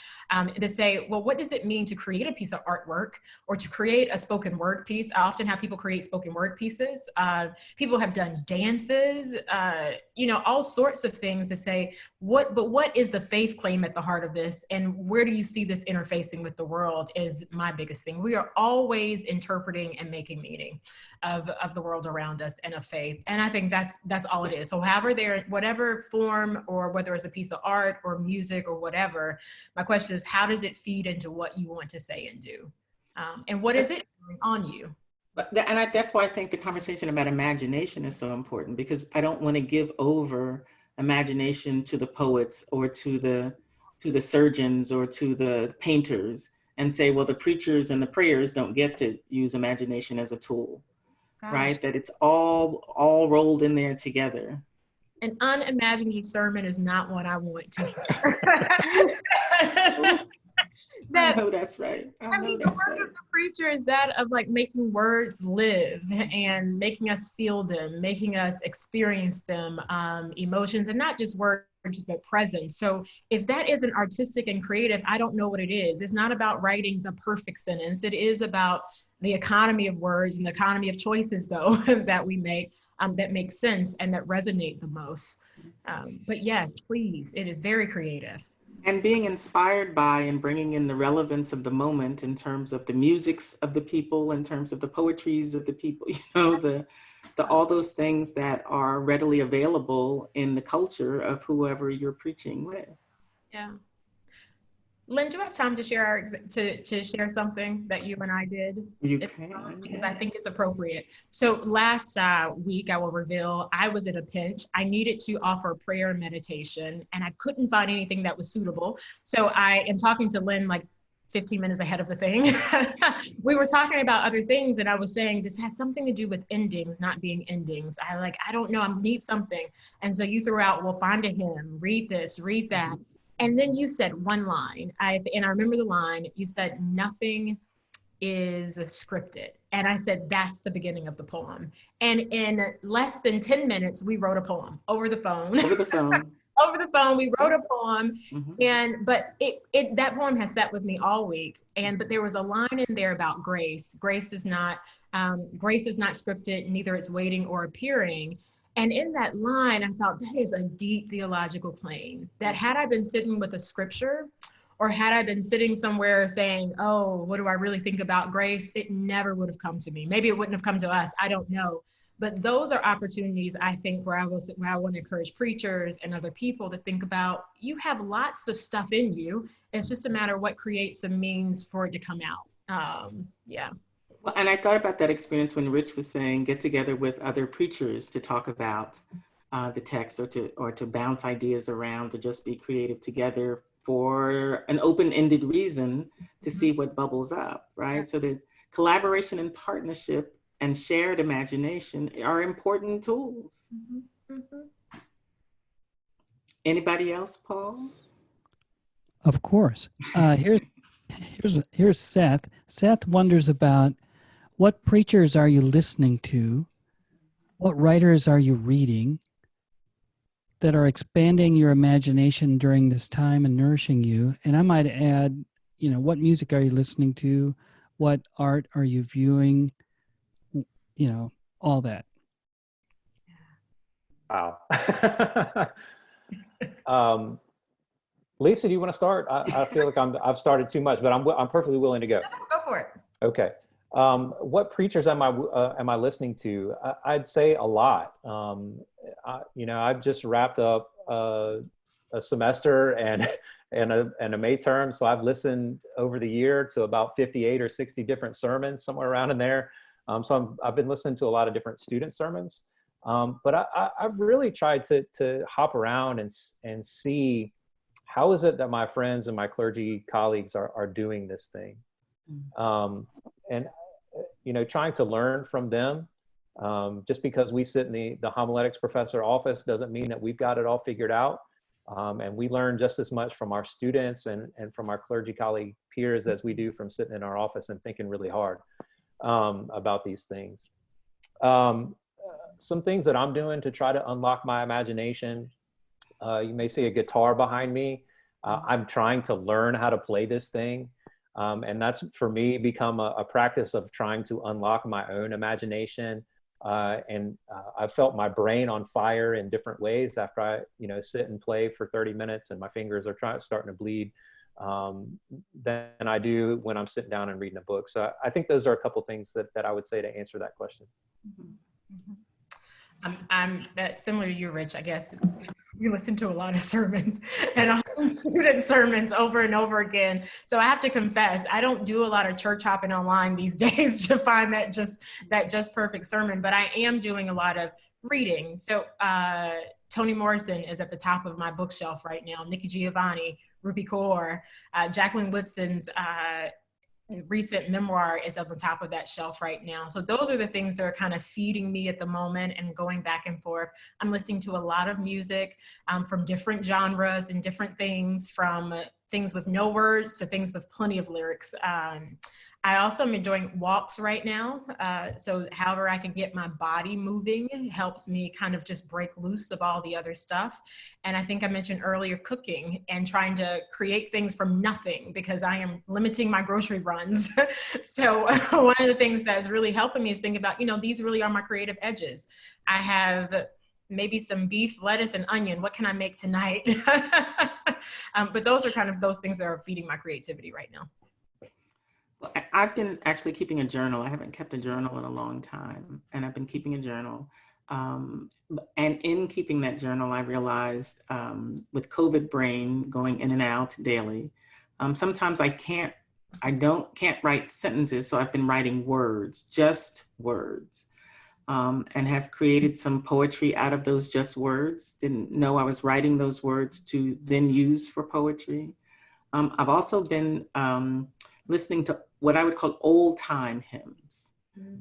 to say, well, what does it mean to create a piece of artwork or to create a spoken word piece? I often have people create spoken word pieces. People have done dances, all sorts of things to say, what is the faith claim at the heart of this? And where do you see this interfacing with the world is my biggest thing. We are always interpreting and making meaning of the world around us and of faith. And I think that's all it is. So however they're, whatever form, or whether it's a piece of art or music or whatever, my question is, how does it feed into what you want to say and do? And what is it doing on you? That's why I think the conversation about imagination is so important, because I don't want to give over imagination to the poets or to the surgeons or to the painters and say, well, the preachers and the prayers don't get to use imagination as a tool. Gosh. Right? That it's all rolled in there together. An unimaginative sermon is not what I want to hear. I know that's right. I know that's right. The preacher is that of like making words live and making us feel them, making us experience them, emotions, and not just words, but presence. So if that isn't artistic and creative, I don't know what it is. It's not about writing the perfect sentence. It is about the economy of words and the economy of choices, though, that we make, that make sense and that resonate the most. But yes, please, it is very creative. And being inspired by and bringing in the relevance of the moment in terms of the musics of the people, in terms of the poetries of the people, all those things that are readily available in the culture of whoever you're preaching with. Yeah. Lynn, do you have time to share to share something that you and I did? You can. Because I think it's appropriate. So last week, I will reveal, I was in a pinch. I needed to offer prayer and meditation, and I couldn't find anything that was suitable. So I am talking to Lynn like 15 minutes ahead of the thing. We were talking about other things, and I was saying this has something to do with endings not being endings. I don't know, I need something. And so you threw out, well, find a hymn, read this, read that. And then you said one line, and I remember the line, you said, nothing is scripted. And I said, that's the beginning of the poem. And in less than 10 minutes, we wrote a poem over the phone. Over the phone. Over the phone, we wrote a poem, Mm-hmm. but that poem has sat with me all week. But there was a line in there about grace. Grace is not scripted, neither it's waiting or appearing. And in that line, I thought that is a deep theological claim. That had I been sitting with a scripture, or had I been sitting somewhere saying, oh, what do I really think about grace? It never would have come to me. Maybe it wouldn't have come to us. I don't know. But those are opportunities, I think, where I want to encourage preachers and other people to think about, you have lots of stuff in you. It's just a matter of what creates a means for it to come out. Yeah. Well, and I thought about that experience when Rich was saying, get together with other preachers to talk about the text, or to bounce ideas around, to just be creative together for an open-ended reason to see what bubbles up, right? So the collaboration and partnership and shared imagination are important tools. Anybody else, Paul? Of course. Here's Seth. Seth wonders about, what preachers are you listening to? What writers are you reading that are expanding your imagination during this time and nourishing you? And I might add, what music are you listening to? What art are you viewing? All that. Wow. Lisa, do you want to start? I feel like I've started too much, but I'm perfectly willing to go. Go for it. Okay. What preachers am I listening to? I'd say a lot. I've just wrapped up a semester and a May term, so I've listened over the year to about 58 or 60 different sermons, somewhere around in there. So I've been listening to a lot of different student sermons, but I've really tried to hop around and see, how is it that my friends and my clergy colleagues are doing this thing, and trying to learn from them. Just because we sit in the homiletics professor office doesn't mean that we've got it all figured out, and we learn just as much from our students and from our clergy colleague peers as we do from sitting in our office and thinking really hard about these things. Some things that I'm doing to try to unlock my imagination. You may see a guitar behind me. I'm trying to learn how to play this thing. And that's, for me, become a practice of trying to unlock my own imagination. I felt my brain on fire in different ways after I, sit and play for 30 minutes and my fingers are starting to bleed. Than I do when I'm sitting down and reading a book. So I think those are a couple things that I would say to answer that question. I'm similar to you, Rich. I guess you listen to a lot of sermons and student sermons over and over again. So I have to confess, I don't do a lot of church hopping online these days to find that just perfect sermon, but I am doing a lot of reading. So Toni Morrison is at the top of my bookshelf right now. Nikki Giovanni, Rupi Kaur, Jacqueline Woodson's recent memoir is at the top of that shelf right now. So those are the things that are kind of feeding me at the moment and going back and forth. I'm listening to a lot of music from different genres and different things, from things with no words to things with plenty of lyrics. I also am enjoying walks right now. So however I can get my body moving helps me kind of just break loose of all the other stuff. And I think I mentioned earlier cooking and trying to create things from nothing, because I am limiting my grocery runs. So one of the things that's really helping me is think about, these really are my creative edges. I have maybe some beef, lettuce, and onion. What can I make tonight? But those are kind of those things that are feeding my creativity right now. I've been actually keeping a journal. I haven't kept a journal in a long time, and I've been keeping a journal. And in keeping that journal, I realized with COVID brain going in and out daily, sometimes I can't write sentences. So I've been writing words, just words, and have created some poetry out of those just words. Didn't know I was writing those words to then use for poetry. I've also been listening to what I would call old time hymns,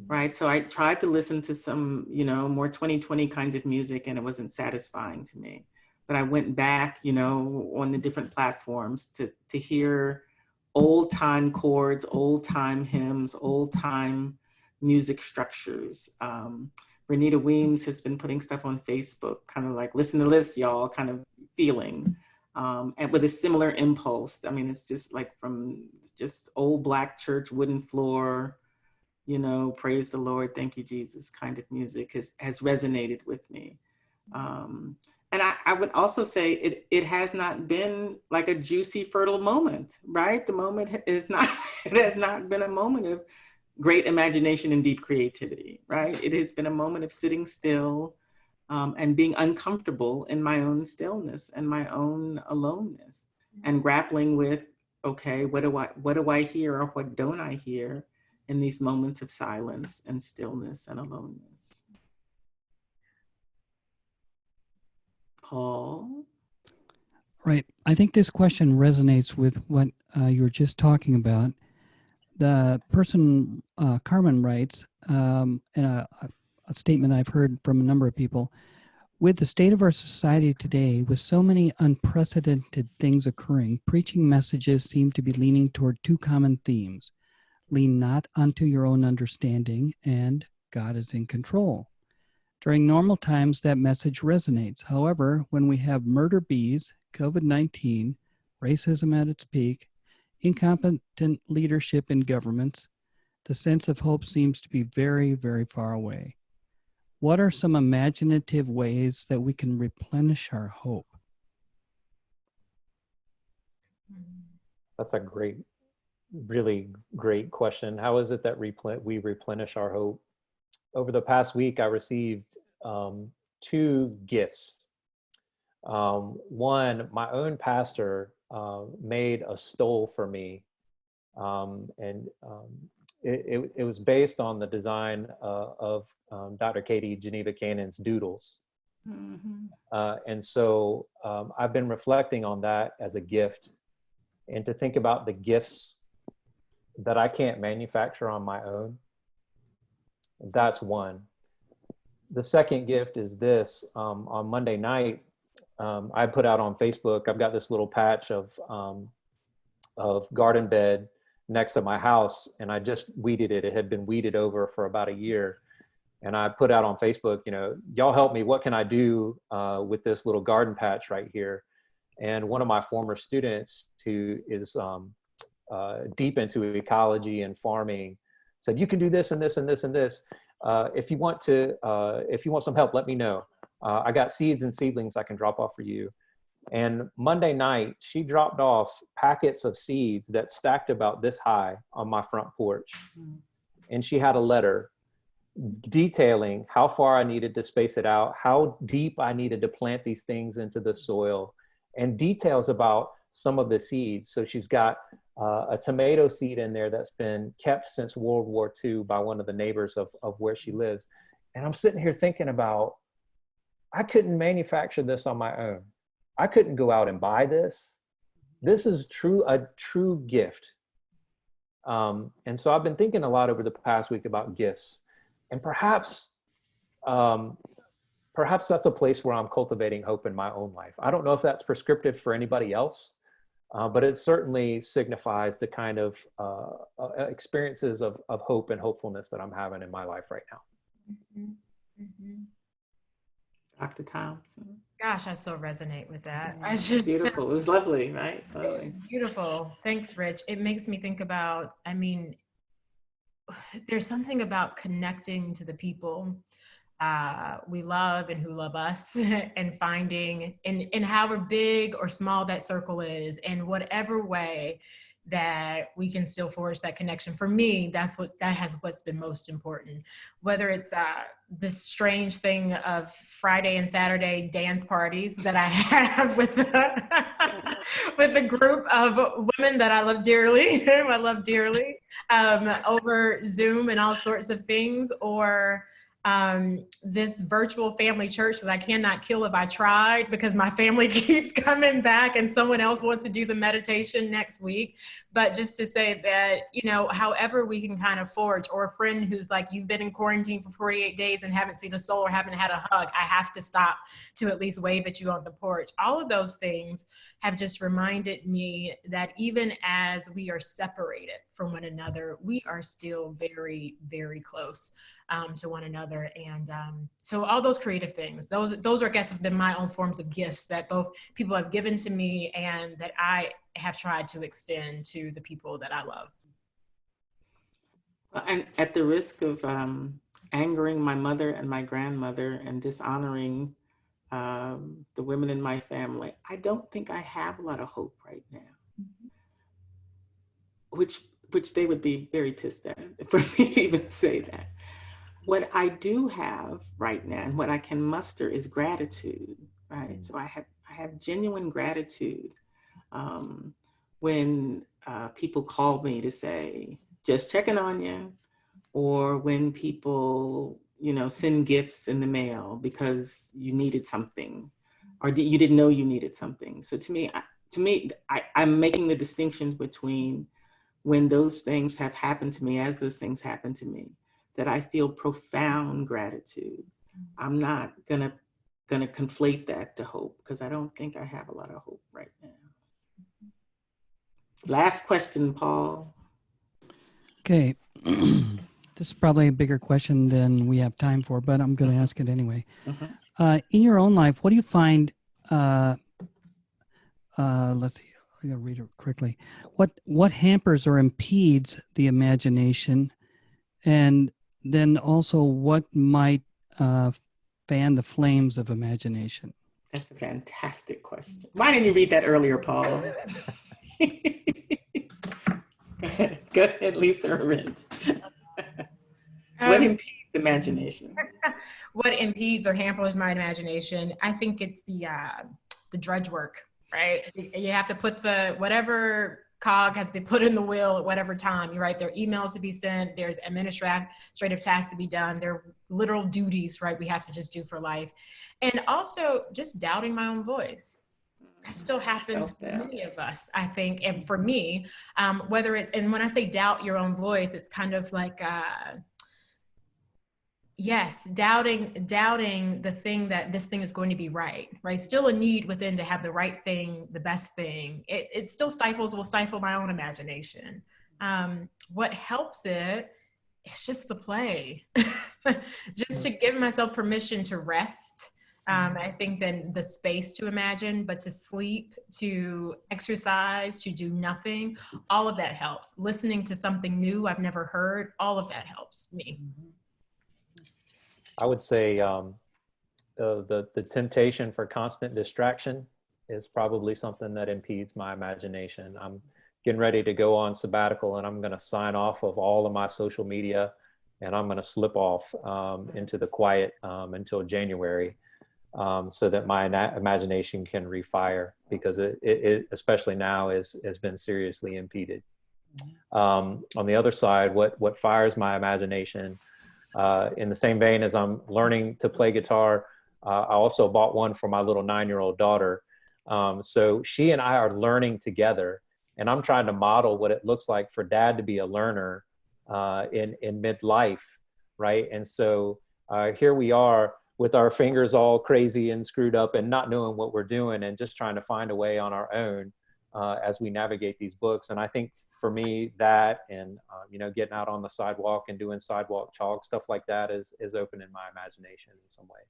right? So I tried to listen to some, more 2020 kinds of music, and it wasn't satisfying to me. But I went back, on the different platforms to hear old time chords, old time hymns, old time music structures. Renita Weems has been putting stuff on Facebook, kind of like listen to this, y'all, kind of feeling. And with a similar impulse. I mean, it's just like from just old black church, wooden floor, praise the Lord, thank you, Jesus kind of music has resonated with me. And I would also say it has not been like a juicy, fertile moment, right? The moment is not, it has not been a moment of great imagination and deep creativity, right? It has been a moment of sitting still and being uncomfortable in my own stillness and my own aloneness, and grappling with, okay, what do I hear or what don't I hear in these moments of silence and stillness and aloneness? Paul? Right. I think this question resonates with what you were just talking about. The person, Carmen, writes, in a statement I've heard from a number of people, with the state of our society today, with so many unprecedented things occurring, preaching messages seem to be leaning toward two common themes: lean not unto your own understanding, and God is in control. During normal times, that message resonates. However, when we have murder bees, COVID-19, racism at its peak, incompetent leadership in governments, the sense of hope seems to be very, very far away. What are some imaginative ways that we can replenish our hope? That's a really great question. How is it that we replenish our hope? Over the past week, I received two gifts. One, my own pastor made a stole for me, and it was based on the design of Dr. Katie Geneva Cannon's doodles. And so I've been reflecting on that as a gift, and to think about the gifts that I can't manufacture on my own. That's one. The second gift is this. On Monday night, I put out on Facebook, I've got this little patch of garden bed next to my house, and I just weeded it. It had been weeded over for about a year. And I put out on Facebook, y'all help me. What can I do with this little garden patch right here? And one of my former students, who is deep into ecology and farming, said, you can do this and this and this and this. If you want some help, let me know. I got seeds and seedlings I can drop off for you. And Monday night, she dropped off packets of seeds that stacked about this high on my front porch. And she had a letter detailing how far I needed to space it out, how deep I needed to plant these things into the soil, and details about some of the seeds. So she's got a tomato seed in there that's been kept since World War II by one of the neighbors of where she lives. And I'm sitting here thinking about, I couldn't manufacture this on my own. I couldn't go out and buy this. This is a true gift. And so I've been thinking a lot over the past week about gifts. And perhaps that's a place where I'm cultivating hope in my own life. I don't know if that's prescriptive for anybody else, but it certainly signifies the kind of experiences of hope and hopefulness that I'm having in my life right now. Dr. Thompson. Gosh, I so resonate with that. Beautiful. It was lovely, right? It was beautiful. Thanks, Rich. It makes me think about, there's something about connecting to the people we love and who love us, and finding, and however big or small that circle is, in whatever way that we can still forge that connection. For me, what's been most important. Whether it's this strange thing of Friday and Saturday dance parties that I have with a group of women that I love dearly, over Zoom and all sorts of things, or this virtual family church that I cannot kill if I tried, because my family keeps coming back and someone else wants to do the meditation next week. But just to say that, you know, however we can kind of forge, or a friend who's like, you've been in quarantine for 48 days and haven't seen a soul or haven't had a hug, I have to stop to at least wave at you on the porch. All of those things have just reminded me that even as we are separated from one another, we are still very, very close to one another. And so all those creative things, those are, I guess, have been my own forms of gifts that both people have given to me and that I have tried to extend to the people that I love. And at the risk of angering my mother and my grandmother and dishonoring the women in my family, I don't think I have a lot of hope right now, which they would be very pissed at for me to even say that. What I do have right now and what I can muster is gratitude, right? So I have genuine gratitude when people call me to say, just checking on you, or when people, you know, send gifts in the mail because you needed something, or you didn't know you needed something. So to me, I'm making the distinction between when those things have happened to me, as those things happen to me, that I feel profound gratitude. I'm not gonna conflate that to hope, because I don't think I have a lot of hope right now. Last question, Paul. Okay. This is probably a bigger question than we have time for, but I'm going to ask it anyway. In your own life, what do you find, let's see, I got to read it quickly. What hampers or impedes the imagination? And then also, what might fan the flames of imagination? That's a fantastic question. Why didn't you read that earlier, Paul? Go ahead, Lisa or Rich. What impedes imagination? What impedes or hampers my imagination? I think it's the drudge work, right? You have to put whatever cog has been put in the wheel at whatever time, right? There are emails to be sent, there's administrative tasks to be done, there are literal duties, right? We have to just do for life. And also just doubting my own voice. That still happens to many of us, I think. And for me, whether it's, and when I say doubt your own voice, it's kind of like, yes, doubting the thing that this thing is going to be right? Still a need within to have the right thing, the best thing. It still will stifle my own imagination. What helps it, it's just the play. Just to give myself permission to rest. I think then the space to imagine, but to sleep, to exercise, to do nothing, all of that helps. Listening to something new I've never heard, all of that helps me. I would say the temptation for constant distraction is probably something that impedes my imagination. I'm getting ready to go on sabbatical, and I'm going to sign off of all of my social media, and I'm going to slip off into the quiet until January, so that my imagination can refire, because it especially now has been seriously impeded. On the other side, what fires my imagination, in the same vein as I'm learning to play guitar, I also bought one for my little 9-year-old daughter. So she and I are learning together, and I'm trying to model what it looks like for dad to be a learner in midlife, right? And so here we are with our fingers all crazy and screwed up and not knowing what we're doing, and just trying to find a way on our own as we navigate these books. And I think for me, that and getting out on the sidewalk and doing sidewalk chalk, stuff like that is opening my imagination in some ways.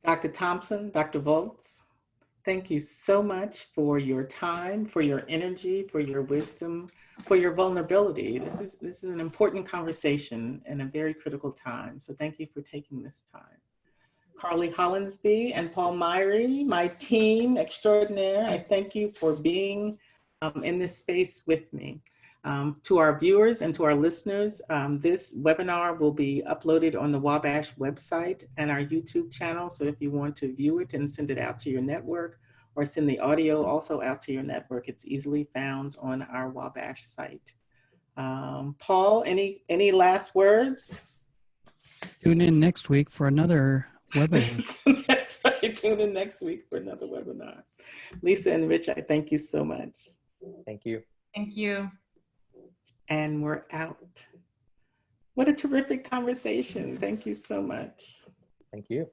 Dr. Thompson, Dr. Voelz, thank you so much for your time, for your energy, for your wisdom, for your vulnerability. This is an important conversation in a very critical time. So thank you for taking this time. Carly Hollinsby and Paul Myrie, my team extraordinaire, I thank you for being in this space with me. To our viewers and to our listeners, this webinar will be uploaded on the Wabash website and our YouTube channel. So if you want to view it and send it out to your network, or send the audio also out to your network, it's easily found on our Wabash site. Paul, any last words? Tune in next week for another webinar. That's right. Tune in next week for another webinar. Lisa and Rich, I thank you so much. Thank you. Thank you. And we're out. What a terrific conversation. Thank you so much. Thank you.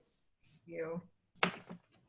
Thank you.